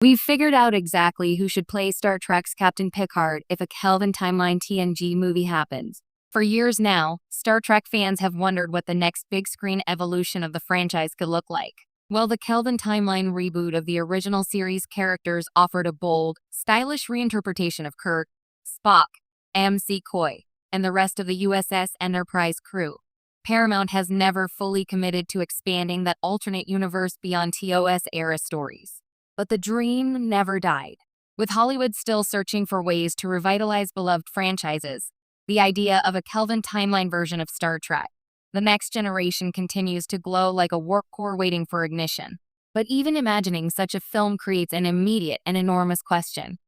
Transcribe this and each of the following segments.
We've figured out exactly who should play Star Trek's Captain Picard if a Kelvin timeline TNG movie happens. For years now, Star Trek fans have wondered what the next big screen evolution of the franchise could look like. Well, the Kelvin timeline reboot of the original series characters offered a bold, stylish reinterpretation of Kirk, Spock, McCoy, and the rest of the USS Enterprise crew. Paramount has never fully committed to expanding that alternate universe beyond TOS-era stories. But the dream never died. With Hollywood still searching for ways to revitalize beloved franchises, the idea of a Kelvin timeline version of Star Trek, the next generation, continues to glow like a warp core waiting for ignition. But even imagining such a film creates an immediate and enormous question.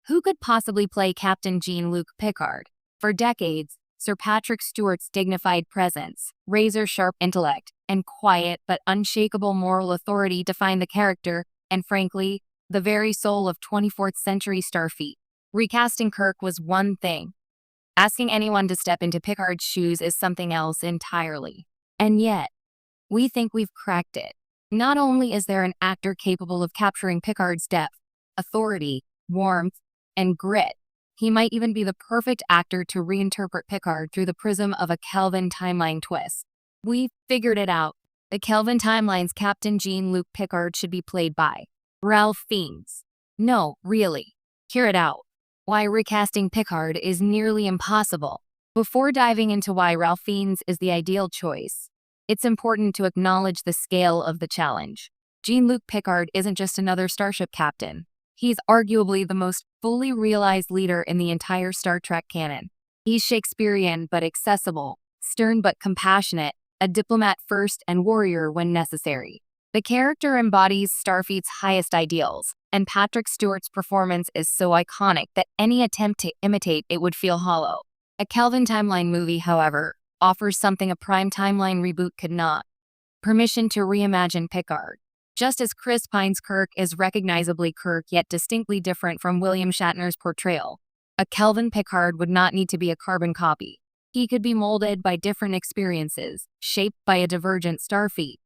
Who could possibly play Captain Jean-Luc Picard? For decades, Sir Patrick Stewart's dignified presence, razor-sharp intellect, and quiet but unshakable moral authority defined the character, and frankly, the very soul of 24th century Starfleet. Recasting Kirk was one thing. Asking anyone to step into Picard's shoes is something else entirely. And yet, we think we've cracked it. Not only is there an actor capable of capturing Picard's depth, authority, warmth, and grit, he might even be the perfect actor to reinterpret Picard through the prism of a Kelvin timeline twist. We've figured it out. The Kelvin timeline's Captain Jean-Luc Picard should be played by Ralph Fiennes. No, really. Hear it out. Why recasting Picard is nearly impossible. Before diving into why Ralph Fiennes is the ideal choice, it's important to acknowledge the scale of the challenge. Jean-Luc Picard isn't just another starship captain. He's arguably the most fully realized leader in the entire Star Trek canon. He's Shakespearean but accessible, stern but compassionate, a diplomat first and warrior when necessary. The character embodies Starfleet's highest ideals, and Patrick Stewart's performance is so iconic that any attempt to imitate it would feel hollow. A Kelvin timeline movie, however, offers something a prime timeline reboot could not: permission to reimagine Picard. Just as Chris Pine's Kirk is recognizably Kirk yet distinctly different from William Shatner's portrayal, a Kelvin Picard would not need to be a carbon copy. He could be molded by different experiences, shaped by a divergent Starfleet,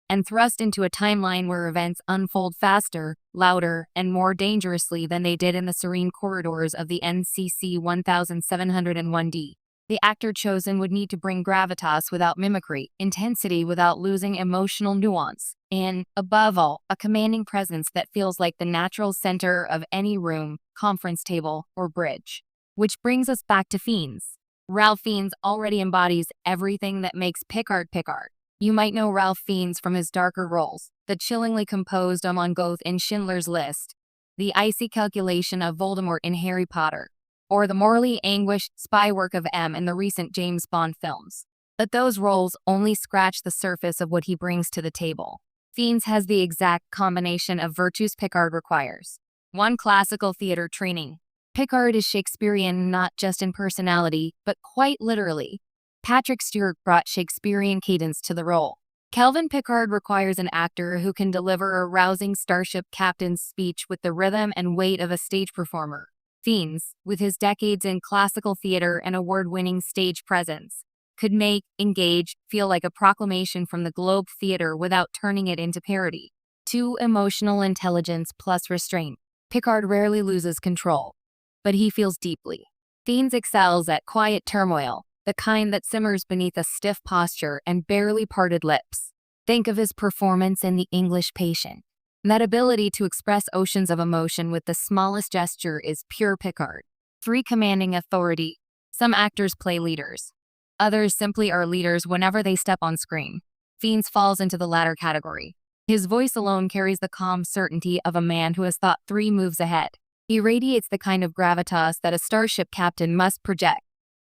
and thrust into a timeline where events unfold faster, louder, and more dangerously than they did in the serene corridors of the NCC 1701D. The actor chosen would need to bring gravitas without mimicry, intensity without losing emotional nuance, and, above all, a commanding presence that feels like the natural center of any room, conference table, or bridge. Which brings us back to Fiennes. Ralph Fiennes already embodies everything that makes Picard Picard. You might know Ralph Fiennes from his darker roles, the chillingly composed Amongoth in Schindler's List, the icy calculation of Voldemort in Harry Potter, or the morally anguished spy work of M in the recent James Bond films. But those roles only scratch the surface of what he brings to the table. Fiennes has the exact combination of virtues Picard requires. 1. Classical theater training. Picard is Shakespearean not just in personality, but quite literally. Patrick Stewart brought Shakespearean cadence to the role. Kelvin Picard requires an actor who can deliver a rousing starship captain's speech with the rhythm and weight of a stage performer. Fiennes, with his decades in classical theater and award-winning stage presence, could make Engage feel like a proclamation from the Globe Theatre without turning it into parody. 2. Emotional intelligence plus restraint. Picard rarely loses control, but he feels deeply. Fiennes excels at quiet turmoil, the kind that simmers beneath a stiff posture and barely parted lips. Think of his performance in The English Patient. That ability to express oceans of emotion with the smallest gesture is pure Picard. 3. Commanding authority. Some actors play leaders. Others simply are leaders whenever they step on screen. Fiennes falls into the latter category. His voice alone carries the calm certainty of a man who has thought 3 moves ahead. He radiates the kind of gravitas that a starship captain must project,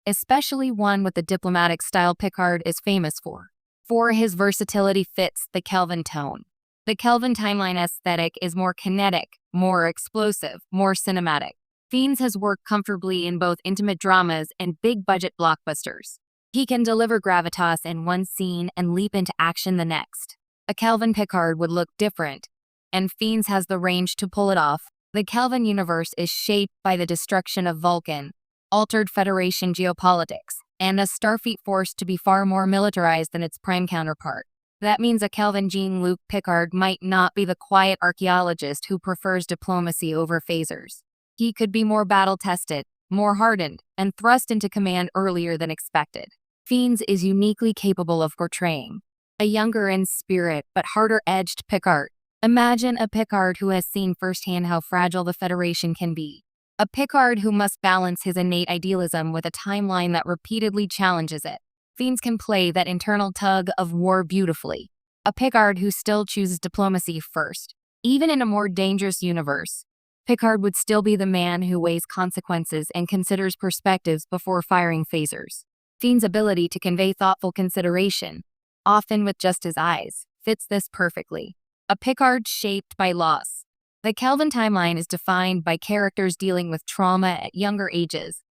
especially one with the diplomatic style Picard is famous for. 4. His versatility fits the Kelvin tone. The Kelvin timeline aesthetic is more kinetic, more explosive, more cinematic. Fiennes has worked comfortably in both intimate dramas and big-budget blockbusters. He can deliver gravitas in one scene and leap into action the next. A Kelvin Picard would look different, and Fiennes has the range to pull it off. The Kelvin universe is shaped by the destruction of Vulcan, altered Federation geopolitics, and a Starfleet forced to be far more militarized than its prime counterpart. That means a Kelvin Jean-Luc Picard might not be the quiet archaeologist who prefers diplomacy over phasers. He could be more battle-tested, more hardened, and thrust into command earlier than expected. Fiennes is uniquely capable of portraying a younger in spirit but harder-edged Picard. Imagine a Picard who has seen firsthand how fragile the Federation can be. A Picard who must balance his innate idealism with a timeline that repeatedly challenges it. Fiennes can play that internal tug of war beautifully. A Picard who still chooses diplomacy first. Even in a more dangerous universe, Picard would still be the man who weighs consequences and considers perspectives before firing phasers. Fiennes' ability to convey thoughtful consideration, often with just his eyes, fits this perfectly. A Picard shaped by loss. The Kelvin timeline is defined by characters dealing with trauma at younger ages.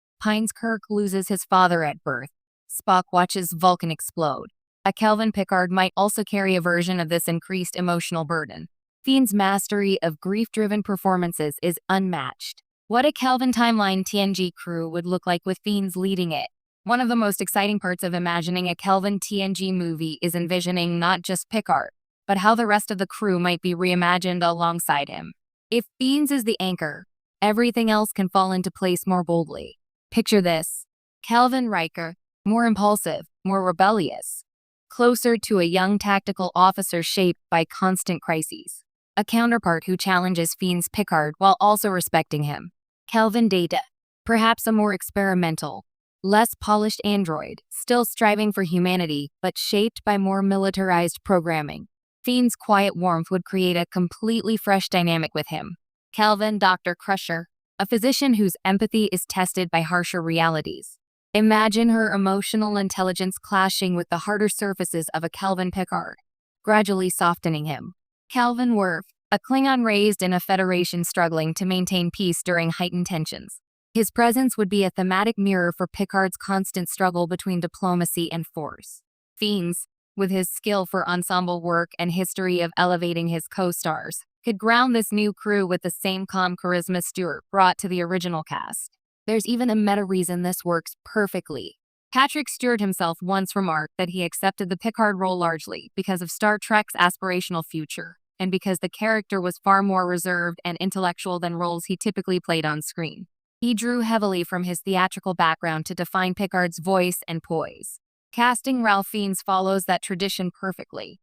Kirk loses his father at birth. Spock watches Vulcan explode. A Kelvin Picard might also carry a version of this increased emotional burden. Fiennes' mastery of grief-driven performances is unmatched. What a Kelvin timeline TNG crew would look like with Fiennes leading it. One of the most exciting parts of imagining a Kelvin TNG movie is envisioning not just Picard, but how the rest of the crew might be reimagined alongside him. If Fiennes is the anchor, everything else can fall into place more boldly. Picture this: Kelvin Riker, more impulsive, more rebellious, closer to a young tactical officer shaped by constant crises. A counterpart who challenges Fiennes' Picard while also respecting him. Kelvin Data, perhaps a more experimental, less polished android, still striving for humanity but shaped by more militarized programming. Fiennes' quiet warmth would create a completely fresh dynamic with him. Kelvin Dr. Crusher, a physician whose empathy is tested by harsher realities. Imagine her emotional intelligence clashing with the harder surfaces of a Kelvin Picard, gradually softening him. Kelvin Worf, a Klingon raised in a Federation struggling to maintain peace during heightened tensions. His presence would be a thematic mirror for Picard's constant struggle between diplomacy and force. Fiennes, with his skill for ensemble work and history of elevating his co-stars, could ground this new crew with the same calm charisma Stewart brought to the original cast. There's even a meta reason this works perfectly. Patrick Stewart himself once remarked that he accepted the Picard role largely because of Star Trek's aspirational future, and because the character was far more reserved and intellectual than roles he typically played on screen. He drew heavily from his theatrical background to define Picard's voice and poise. Casting Ralph Fiennes follows that tradition perfectly.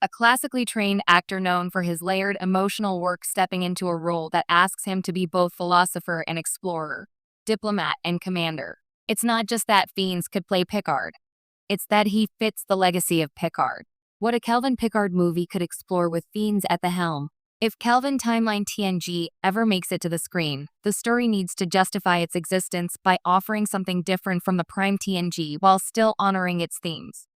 A classically trained actor known for his layered emotional work stepping into a role that asks him to be both philosopher and explorer, diplomat and commander. It's not just that Fiennes could play Picard. It's that he fits the legacy of Picard. What a Kelvin Picard movie could explore with Fiennes at the helm. If Kelvin Timeline TNG ever makes it to the screen, the story needs to justify its existence by offering something different from the prime TNG while still honoring its themes.